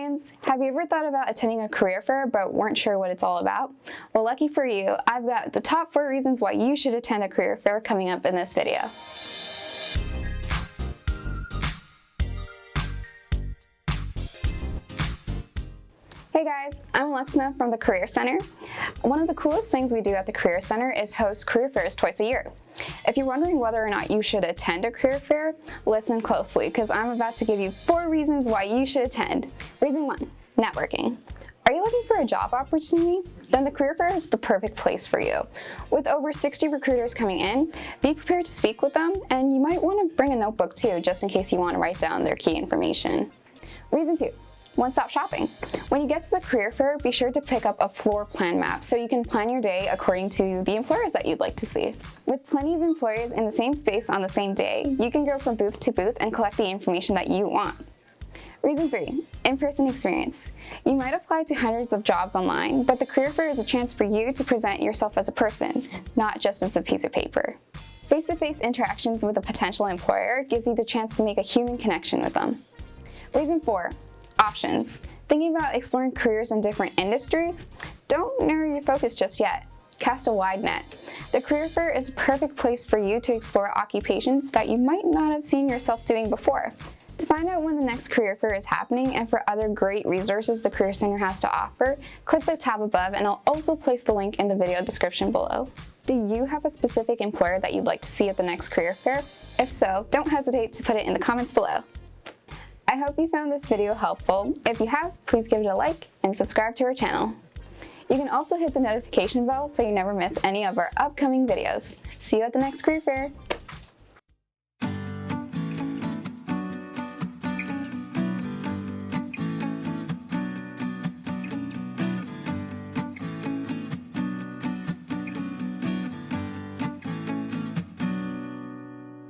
friends, have you ever thought about attending a career fair but weren't sure what it's all about? Well, lucky for you, I've got the top 4 reasons why you should attend a career fair coming up in this video. Hey guys, I'm Alexina from the Career Center. One of the coolest things we do at the Career Center is host career fairs twice a year. If you're wondering whether or not you should attend a career fair, listen closely because I'm about to give you 4 reasons why you should attend. Reason 1, networking. Are you looking for a job opportunity? Then the career fair is the perfect place for you. With over 60 recruiters coming in, be prepared to speak with them, and you might want to bring a notebook too, just in case you want to write down their key information. Reason 2, one-stop shopping. When you get to the career fair, be sure to pick up a floor plan map so you can plan your day according to the employers that you'd like to see. With plenty of employers in the same space on the same day, you can go from booth to booth and collect the information that you want. Reason 3, in-person experience. You might apply to hundreds of jobs online, but the career fair is a chance for you to present yourself as a person, not just as a piece of paper. Face-to-face interactions with a potential employer gives you the chance to make a human connection with them. Reason 4, options. Thinking about exploring careers in different industries? Don't narrow your focus just yet. Cast a wide net. The career fair is a perfect place for you to explore occupations that you might not have seen yourself doing before. To find out when the next career fair is happening and for other great resources the Career Center has to offer, click the tab above and I'll also place the link in the video description below. Do you have a specific employer that you'd like to see at the next career fair? If so, don't hesitate to put it in the comments below. I hope you found this video helpful. If you have, please give it a like and subscribe to our channel. You can also hit the notification bell so you never miss any of our upcoming videos. See you at the next career fair.